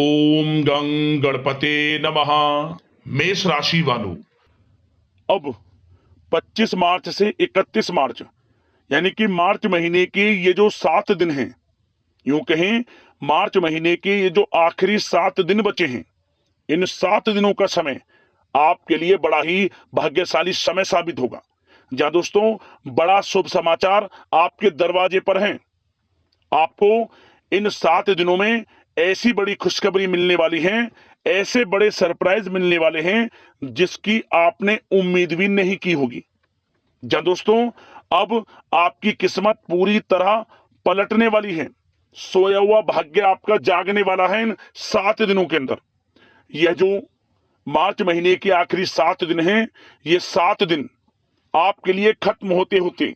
ओम गं गणपते नमः। मेष राशि वालों, अब 25 मार्च से 31 मार्च यानी कि मार्च महीने के ये जो 7 दिन हैं, यूं कहें मार्च महीने के ये जो आखिरी 7 दिन बचे हैं, इन 7 दिनों का समय आपके लिए बड़ा ही भाग्यशाली समय साबित होगा। जहां दोस्तों बड़ा शुभ समाचार आपके दरवाजे पर हैं। आपको इन 7 दिनों में ऐसी बड़ी खुशखबरी मिलने वाली है, ऐसे बड़े सरप्राइज मिलने वाले हैं जिसकी आपने उम्मीद भी नहीं की होगी। जहां दोस्तों अब आपकी किस्मत पूरी तरह पलटने वाली है। सोया हुआ भाग्य आपका जागने वाला है इन 7 दिनों के अंदर। यह जो मार्च महीने के आखिरी 7 दिन हैं, ये 7 दिन आपके लिए खत्म होते होते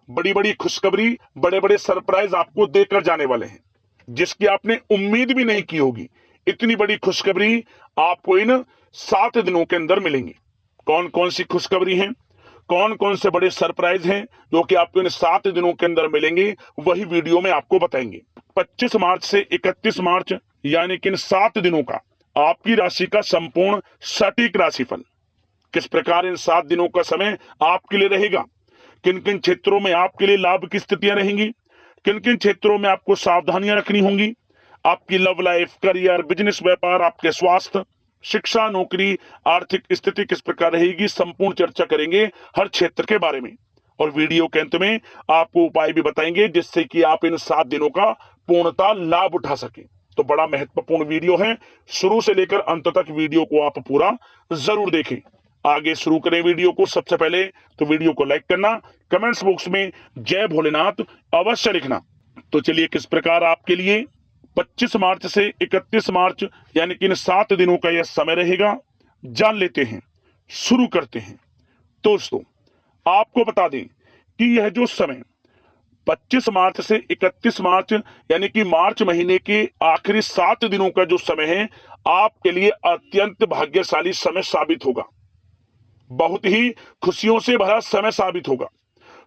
बड़ी बड़ी खुशखबरी, बड़े बड़े सरप्राइज आपको देकर जाने वाले हैं जिसकी आपने उम्मीद भी नहीं की होगी। इतनी बड़ी खुशखबरी आपको इन 7 दिनों के अंदर मिलेंगी। कौन कौन सी खुशखबरी हैं, कौन कौन से बड़े सरप्राइज हैं जो कि आपको इन 7 दिनों के अंदर मिलेंगे, वही वीडियो में आपको बताएंगे। 25 मार्च से 31 मार्च यानी कि इन 7 दिनों का आपकी राशि का संपूर्ण सटीक राशिफल, किस प्रकार इन 7 दिनों का समय आपके लिए रहेगा, किन किन क्षेत्रों में आपके लिए लाभ की स्थितियां रहेंगी, किन किन क्षेत्रों में आपको सावधानियां रखनी होंगी, आपकी लव लाइफ, करियर, बिजनेस, व्यापार, आपके स्वास्थ्य, शिक्षा, नौकरी, आर्थिक स्थिति किस प्रकार रहेगी, संपूर्ण चर्चा करेंगे हर क्षेत्र के बारे में। और वीडियो के अंत में आपको उपाय भी बताएंगे जिससे कि आप इन 7 दिनों का पूर्णतः लाभ उठा सके। तो बड़ा महत्वपूर्ण वीडियो है, शुरू से लेकर अंत तक वीडियो को आप पूरा जरूर देखें। आगे शुरू करें वीडियो को। सबसे पहले तो वीडियो को लाइक करना, कमेंट्स बॉक्स में जय भोलेनाथ अवश्य लिखना। तो चलिए किस प्रकार आपके लिए 25 मार्च से 31 मार्च यानी कि इन 7 दिनों का यह समय रहेगा, जान लेते हैं, शुरू करते हैं। दोस्तों आपको बता दें कि यह जो समय 25 मार्च से 31 मार्च यानी कि मार्च महीने के आखिरी 7 दिनों का जो समय है, आपके लिए अत्यंत भाग्यशाली समय साबित होगा। बहुत ही खुशियों से भरा समय साबित होगा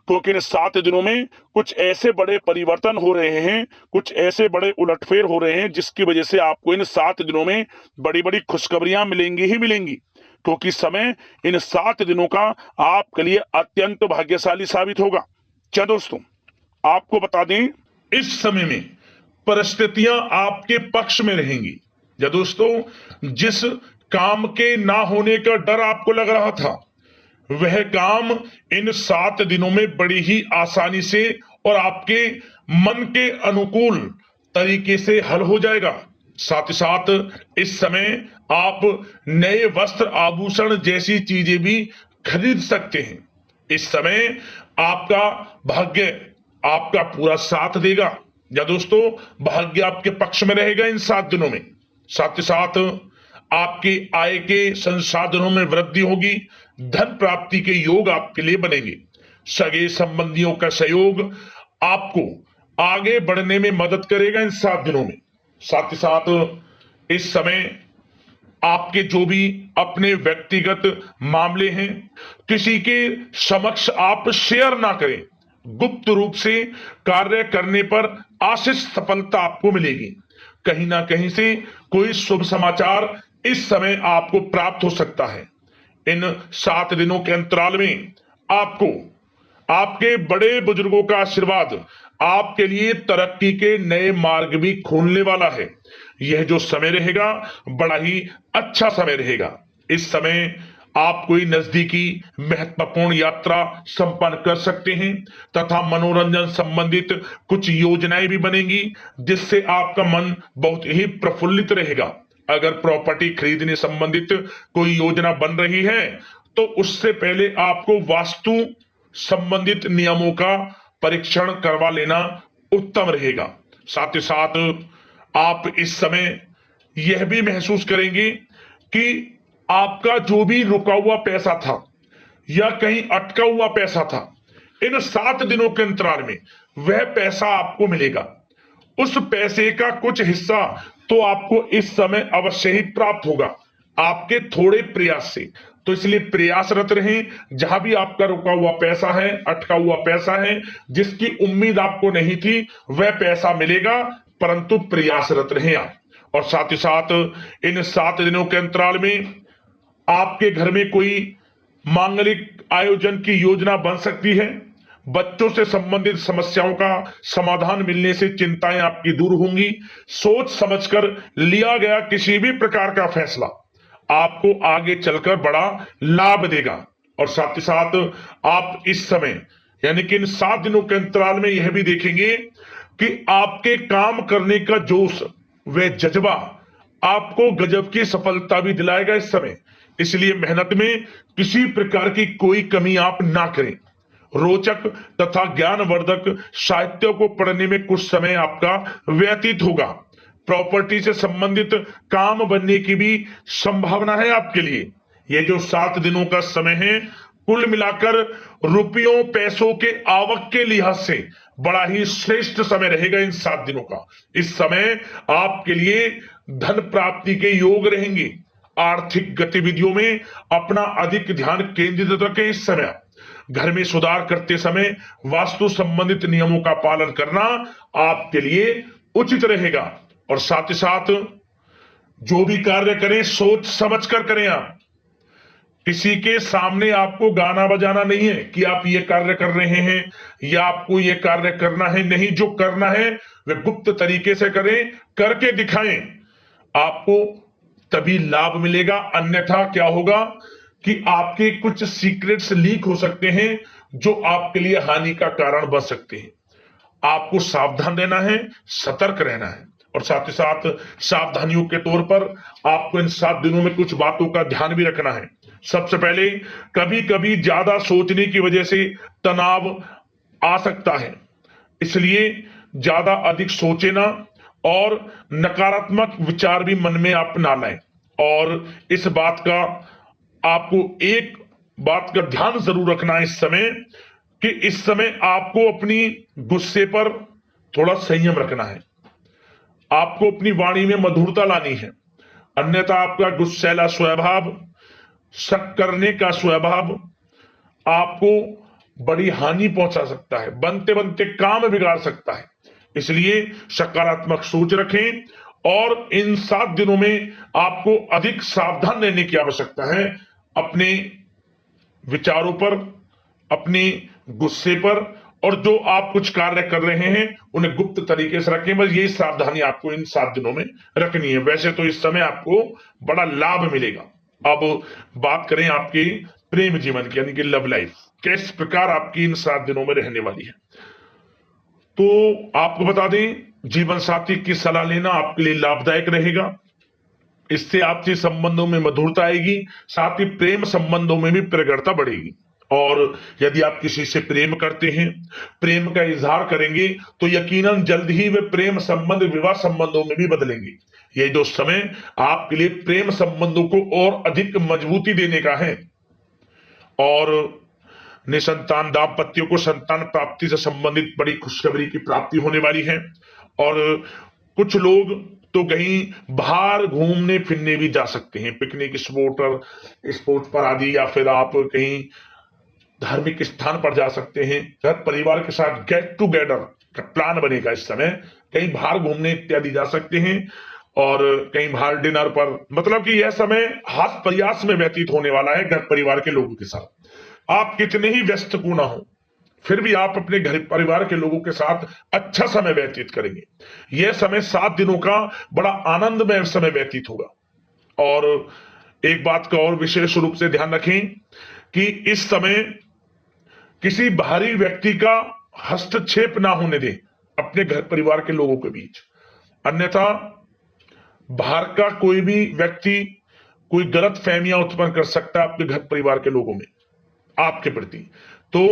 क्योंकि इन 7 दिनों में कुछ ऐसे बड़े परिवर्तन हो रहे हैं, कुछ ऐसे बड़े उलटफेर हो रहे हैं जिसकी वजह से आपको इन 7 दिनों में बड़ी बड़ी खुशखबरियां मिलेंगी ही मिलेंगी। क्योंकि समय इन 7 दिनों का आपके लिए अत्यंत भाग्यशाली साबित होगा। क्या दोस्तों आपको बता दें, इस समय में परिस्थितियां आपके पक्ष में रहेंगी। या दोस्तों, जिस काम के ना होने का डर आपको लग रहा था, वह काम इन 7 दिनों में बड़ी ही आसानी से और आपके मन के अनुकूल तरीके से हल हो जाएगा। साथ ही साथ इस समय आप नए वस्त्र, आभूषण जैसी चीजें भी खरीद सकते हैं। इस समय आपका भाग्य आपका पूरा साथ देगा। या दोस्तों, भाग्य आपके पक्ष में रहेगा इन 7 दिनों में। साथ ही साथ आपकी आय के संसाधनों में वृद्धि होगी, धन प्राप्ति के योग आपके लिए बनेंगे। सगे संबंधियों का सहयोग आपको आगे बढ़ने में मदद करेगा इन 7 दिनों में। साथ ही साथ इस समय आपके जो भी अपने व्यक्तिगत मामले हैं, किसी के समक्ष आप शेयर ना करें। गुप्त रूप से कार्य करने पर आशीष सफलता आपको मिलेगी। कहीं ना कहीं से कोई शुभ समाचार इस समय आपको प्राप्त हो सकता है। इन 7 दिनों के अंतराल में आपको आपके बड़े बुजुर्गों का आशीर्वाद आपके लिए तरक्की के नए मार्ग भी खोलने वाला है। यह जो समय रहेगा बड़ा ही अच्छा समय रहेगा। इस समय आप कोई नजदीकी महत्वपूर्ण यात्रा संपन्न कर सकते हैं तथा मनोरंजन संबंधित कुछ योजनाएं भी बनेंगी जिससे आपका मन बहुत ही प्रफुल्लित रहेगा। अगर प्रॉपर्टी खरीदने संबंधित कोई योजना बन रही है तो उससे पहले आपको वास्तु संबंधित नियमों का परीक्षण करवा लेना उत्तम रहेगा। साथ ही साथ आप इस समय यह भी महसूस करेंगे कि आपका जो भी रुका हुआ पैसा था या कहीं अटका हुआ पैसा था, इन 7 दिनों के अंतराल में वह पैसा आपको मिलेगा। उस पैसे का कुछ हिस्सा तो आपको इस समय अवश्य ही प्राप्त होगा आपके थोड़े प्रयास से। तो इसलिए प्रयासरत रहें। जहां भी आपका रुका हुआ पैसा है, अटका हुआ पैसा है, जिसकी उम्मीद आपको नहीं थी, वह पैसा मिलेगा, परंतु प्रयासरत रहें आप। और साथ ही साथ इन 7 दिनों के अंतराल में आपके घर में कोई मांगलिक आयोजन की योजना बन सकती है। बच्चों से संबंधित समस्याओं का समाधान मिलने से चिंताएं आपकी दूर होंगी। सोच समझकर लिया गया किसी भी प्रकार का फैसला आपको आगे चलकर बड़ा लाभ देगा। और साथ ही साथ आप इस समय यानी कि इन 7 दिनों के अंतराल में यह भी देखेंगे कि आपके काम करने का जोश व जज्बा आपको गजब की सफलता भी दिलाएगा इस समय। इसलिए मेहनत में किसी प्रकार की कोई कमी आप ना करें। रोचक तथा ज्ञानवर्धक साहित्य को पढ़ने में कुछ समय आपका व्यतीत होगा। प्रॉपर्टी से संबंधित काम बनने की भी संभावना है आपके लिए। ये जो 7 दिनों का समय है, कुल मिलाकर रुपयों पैसों के आवक के लिहाज से बड़ा ही श्रेष्ठ समय रहेगा इन 7 दिनों का। इस समय आपके लिए धन प्राप्ति के योग रहेंगे। आर्थिक गतिविधियों में अपना अधिक ध्यान केंद्रित रखें। इस समय घर में सुधार करते समय वास्तु संबंधित नियमों का पालन करना आपके लिए उचित रहेगा। और साथ ही साथ जो भी कार्य करें सोच समझ कर करें। आप किसी के सामने आपको गाना बजाना नहीं है कि आप ये कार्य कर रहे हैं या आपको ये कार्य करना है। नहीं, जो करना है वह गुप्त तरीके से करें, करके दिखाएं। आपको तभी लाभ मिलेगा। अन्यथा क्या होगा कि आपके कुछ सीक्रेट्स लीक हो सकते हैं जो आपके लिए हानि का कारण बन सकते हैं। आपको सावधान रहना है, सतर्क रहना है। और साथ ही साथ सावधानियों के तौर पर आपको इन 7 दिनों में कुछ बातों का ध्यान भी रखना है। सबसे पहले, कभी कभी ज्यादा सोचने की वजह से तनाव आ सकता है, इसलिए ज्यादा अधिक सोचे ना और नकारात्मक विचार भी मन में आप ना लाएं। और इस बात का आपको एक बात का ध्यान जरूर रखना है इस समय कि इस समय आपको अपनी गुस्से पर थोड़ा संयम रखना है। आपको अपनी वाणी में मधुरता लानी है, अन्यथा आपका गुस्सैला स्वभाव, शक करने का स्वभाव आपको बड़ी हानि पहुंचा सकता है, बनते बनते काम बिगाड़ सकता है। इसलिए सकारात्मक सोच रखें और इन 7 दिनों में आपको अधिक सावधान रहने की आवश्यकता है। अपने विचारों पर, अपने गुस्से पर, और जो आप कुछ कार्य कर रहे हैं उन्हें गुप्त तरीके से रखें। बस यही सावधानी आपको इन 7 दिनों में रखनी है। वैसे तो इस समय आपको बड़ा लाभ मिलेगा। अब बात करें आपके प्रेम जीवन की, यानी कि लव लाइफ किस प्रकार आपकी इन 7 दिनों में रहने वाली है। तो आपको बता दें, जीवन साथी की सलाह लेना आपके लिए लाभदायक रहेगा। इससे आपसे संबंधों में मधुरता आएगी, साथ ही प्रेम संबंधों में भी प्रगाढ़ता बढ़ेगी। और यदि आप किसी से प्रेम करते हैं, प्रेम का इजहार करेंगे, तो यकीनन जल्द ही वे प्रेम संबंध विवाह संबंधों में भी बदलेंगे। ये जो समय आपके लिए प्रेम संबंधों को और अधिक मजबूती देने का है। और निसंतान दाम्पत्यों को संतान प्राप्ति से संबंधित बड़ी खुशखबरी की प्राप्ति होने वाली है। और कुछ लोग तो कहीं बाहर घूमने फिरने भी जा सकते हैं, पिकनिक स्पॉट पर आदि, या फिर आप कहीं धार्मिक स्थान पर जा सकते हैं। घर परिवार के साथ गेट टुगेदर का प्लान बनेगा इस समय। कहीं बाहर घूमने इत्यादि जा सकते हैं और कहीं बाहर डिनर पर, मतलब कि यह समय हास प्रयास में व्यतीत होने वाला है घर परिवार के लोगों के साथ। आप कितने ही व्यस्त क्यों ना हो, फिर भी आप अपने घर परिवार के लोगों के साथ अच्छा समय व्यतीत करेंगे। यह समय 7 दिनों का बड़ा आनंदमय समय व्यतीत होगा। और एक बात का और विशेष रूप से ध्यान रखें कि इस समय किसी बाहरी व्यक्ति का हस्तक्षेप ना होने दें अपने घर परिवार के लोगों के बीच। अन्यथा बाहर का कोई भी व्यक्ति कोई गलत फहमियां उत्पन्न कर सकता है आपके घर परिवार के लोगों में आपके प्रति। तो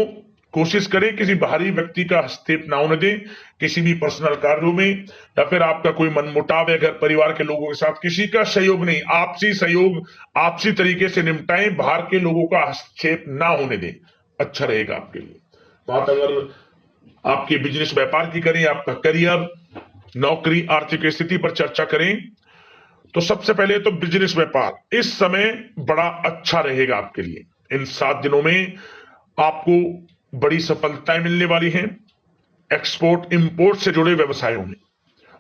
कोशिश करें किसी बाहरी व्यक्ति का हस्तक्षेप ना होने दें किसी भी पर्सनल कार्यों में, या फिर आपका कोई मनमुटाव है घर परिवार के लोगों के साथ, किसी का सहयोग नहीं, आपसी सहयोग आपसी तरीके से निपटाएं। बाहर के लोगों का हस्तक्षेप ना होने दें, अच्छा रहेगा आपके लिए। बात अगर आपके बिजनेस व्यापार की करें, आपका करियर, नौकरी, आर्थिक स्थिति पर चर्चा करें, तो सबसे पहले तो बिजनेस व्यापार इस समय बड़ा अच्छा रहेगा आपके लिए। इन 7 दिनों में आपको बड़ी सफलताएं मिलने वाली हैं एक्सपोर्ट इंपोर्ट से जुड़े व्यवसायों में।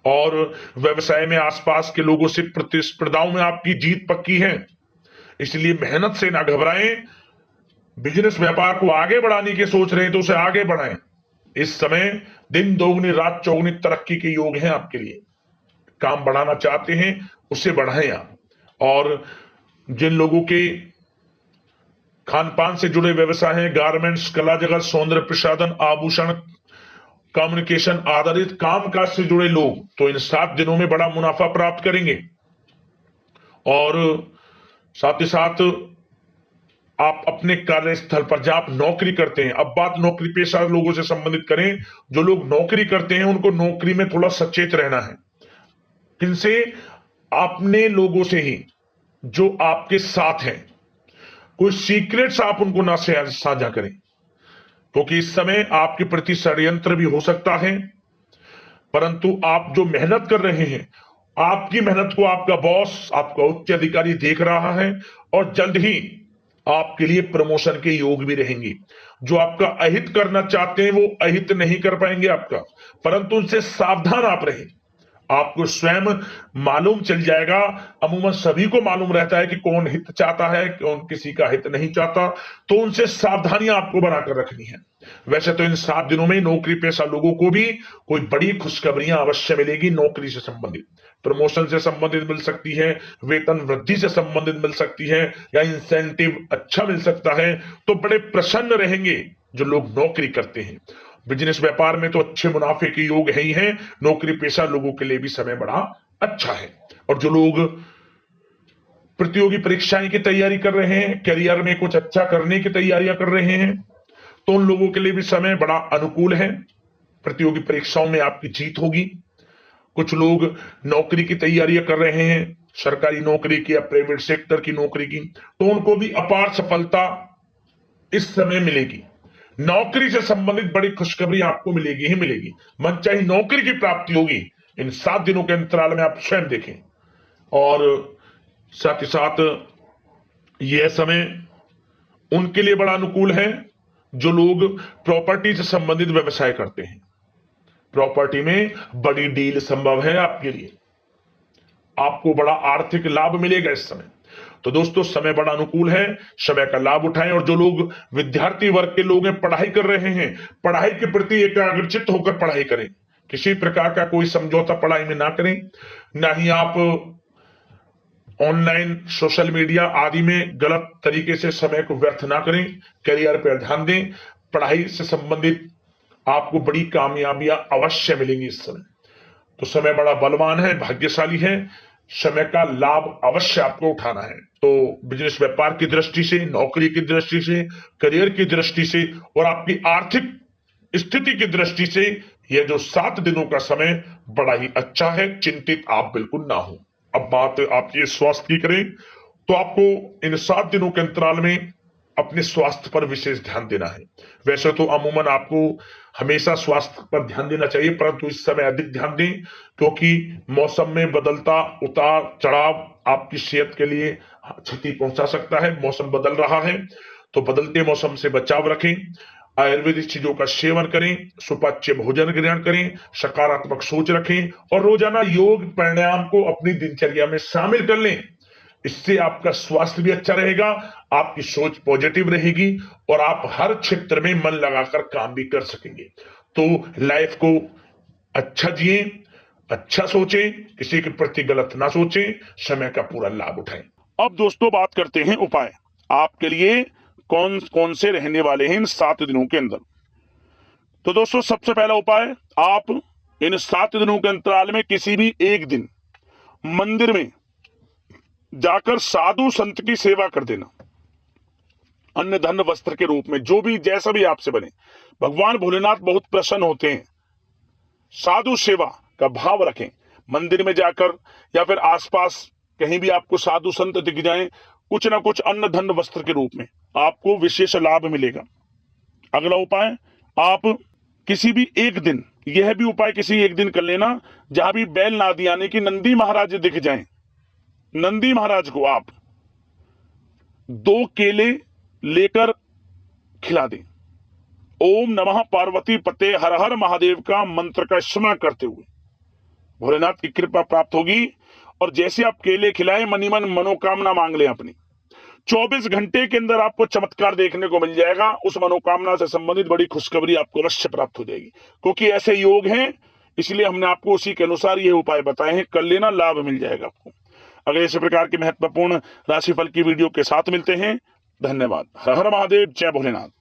और व्यवसाय में आसपास के लोगों से प्रतिस्पर्धाओं में आपकी जीत पक्की है। इसलिए मेहनत से ना घबराएं। बिजनेस व्यापार को आगे बढ़ाने की सोच रहे हैं तो उसे आगे बढ़ाएं। इस समय दिन दोगुनी रात चौगुनी तरक्की के योग हैं आपके लिए। काम बढ़ाना चाहते हैं उसे बढ़ाएं आप। और जिन लोगों के खान पान से जुड़े व्यवसाय हैं, गारमेंट्स, कला जगत, सौंदर्य प्रसाधन, आभूषण, कम्युनिकेशन आधारित कामकाज से जुड़े लोग तो इन 7 दिनों में बड़ा मुनाफा प्राप्त करेंगे। और साथ ही साथ आप अपने कार्यस्थल पर जहां आप नौकरी करते हैं, अब बात नौकरी पेशा लोगों से संबंधित करें, जो लोग नौकरी करते हैं उनको नौकरी में थोड़ा सचेत रहना है। किनसे? अपने लोगों से ही जो आपके साथ हैं। कोई सीक्रेट्स आप उनको ना साझा करें, क्योंकि इस समय आपके प्रति षड्यंत्र भी हो सकता है। परंतु आप जो मेहनत कर रहे हैं, आपकी मेहनत को आपका बॉस, आपका उच्च अधिकारी देख रहा है और जल्द ही आपके लिए प्रमोशन के योग भी रहेंगे। जो आपका अहित करना चाहते हैं वो अहित नहीं कर पाएंगे आपका, परंतु उनसे सावधान आप रहें। आपको स्वयं मालूम चल जाएगा। अमूमन सभी को मालूम रहता है कि कौन हित चाहता है, कौन किसी का हित नहीं चाहता, तो उनसे सावधानियां आपको बनाकर रखनी है। वैसे तो इन 7 दिनों में नौकरी पेशा लोगों को भी कोई बड़ी खुशखबरियां अवश्य मिलेगी। नौकरी से संबंधित, प्रमोशन से संबंधित मिल सकती है, वेतन वृद्धि से संबंधित मिल सकती है, या इंसेंटिव अच्छा मिल सकता है। तो बड़े प्रसन्न रहेंगे जो लोग नौकरी करते हैं। बिजनेस व्यापार में तो अच्छे मुनाफे के योग है ही हैं। नौकरी पेशा लोगों के लिए भी समय बड़ा अच्छा है। और जो लोग प्रतियोगी परीक्षाएं की तैयारी कर रहे हैं, करियर में कुछ अच्छा करने की तैयारियां कर रहे हैं, तो उन लोगों के लिए भी समय बड़ा अनुकूल है। प्रतियोगी परीक्षाओं में आपकी जीत होगी। कुछ लोग नौकरी की तैयारियां कर रहे हैं, सरकारी नौकरी की या प्राइवेट सेक्टर की नौकरी की, तो उनको भी अपार सफलता इस समय मिलेगी। नौकरी से संबंधित बड़ी खुशखबरी आपको मिलेगी ही मिलेगी। मनचाही नौकरी की प्राप्ति होगी इन 7 दिनों के अंतराल में, आप स्वयं देखें। और साथ ही साथ यह समय उनके लिए बड़ा अनुकूल है जो लोग प्रॉपर्टी से संबंधित व्यवसाय करते हैं। प्रॉपर्टी में बड़ी डील संभव है आपके लिए। आपको बड़ा आर्थिक लाभ मिलेगा इस समय। तो दोस्तों, समय बड़ा अनुकूल है, समय का लाभ उठाएं। और जो लोग विद्यार्थी वर्ग के लोग हैं, पढ़ाई कर रहे हैं, पढ़ाई के प्रति एकाग्रचित्त होकर पढ़ाई करें। किसी प्रकार का कोई समझौता पढ़ाई में ना करें। ना ही आप ऑनलाइन सोशल मीडिया आदि में गलत तरीके से समय को व्यर्थ ना करें। करियर पर ध्यान दें। पढ़ाई से संबंधित आपको बड़ी कामयाबियां अवश्य मिलेंगी इस समय। तो समय बड़ा बलवान है, भाग्यशाली है। समय का लाभ अवश्य आपको उठाना है। तो बिजनेस व्यापार की दृष्टि से, नौकरी की दृष्टि से, करियर की दृष्टि से और आपकी आर्थिक स्थिति की दृष्टि से यह जो 7 दिनों का समय बड़ा ही अच्छा है। चिंतित आप बिल्कुल ना हो। अब बात आपके स्वास्थ्य की करें तो आपको इन 7 दिनों के अंतराल में अपने स्वास्थ्य पर विशेष ध्यान देना है। वैसे तो अमूमन आपको हमेशा स्वास्थ्य पर ध्यान देना चाहिए, परंतु इस समय अधिक ध्यान दें, क्योंकि मौसम में बदलता उतार चढ़ाव आपकी सेहत के लिए क्षति पहुंचा सकता है। मौसम बदल रहा है, तो बदलते मौसम से बचाव रखें। आयुर्वेदिक चीजों का सेवन करें, सुपाच्य भोजन ग्रहण करें, सकारात्मक सोच रखें और रोजाना योग प्राणायाम को अपनी दिनचर्या में शामिल कर लें। इससे आपका स्वास्थ्य भी अच्छा रहेगा, आपकी सोच पॉजिटिव रहेगी और आप हर क्षेत्र में मन लगाकर काम भी कर सकेंगे। तो लाइफ को अच्छा जिए, अच्छा सोचें, किसी के प्रति गलत ना सोचें, समय का पूरा लाभ उठाएं। अब दोस्तों बात करते हैं उपाय आपके लिए कौन कौन से रहने वाले हैं इन 7 दिनों के अंदर। तो दोस्तों, सबसे पहला उपाय, आप इन 7 दिनों के अंतराल में किसी भी एक दिन मंदिर में जाकर साधु संत की सेवा कर देना, अन्न धन वस्त्र के रूप में, जो भी जैसा भी आपसे बने। भगवान भोलेनाथ बहुत प्रसन्न होते हैं। साधु सेवा का भाव रखें। मंदिर में जाकर या फिर आसपास कहीं भी आपको साधु संत दिख जाएं, कुछ ना कुछ अन्न धन वस्त्र के रूप में आपको विशेष लाभ मिलेगा। अगला उपाय, आप किसी भी एक दिन, यह भी उपाय किसी एक दिन कर लेना जहां भी बैल नादी यानी कि नंदी महाराज दिख जाएं। नंदी महाराज को आप 2 केले लेकर खिला दें। ओम नमः पार्वती पते हर हर महादेव का मंत्र का स्मरण करते हुए भोलेनाथ की कृपा प्राप्त होगी। और जैसे आप केले खिलाएं, मनी मन मनोकामना मांग लें अपनी, 24 घंटे के अंदर आपको चमत्कार देखने को मिल जाएगा। उस मनोकामना से संबंधित बड़ी खुशखबरी आपको अवश्य प्राप्त हो जाएगी, क्योंकि ऐसे योग हैं, इसलिए हमने आपको उसी के अनुसार ये उपाय बताए हैं। कर लेना, लाभ मिल जाएगा आपको। अगले इसी प्रकार के महत्वपूर्ण राशिफल की वीडियो के साथ मिलते हैं। धन्यवाद। हर हर महादेव, जय भोलेनाथ।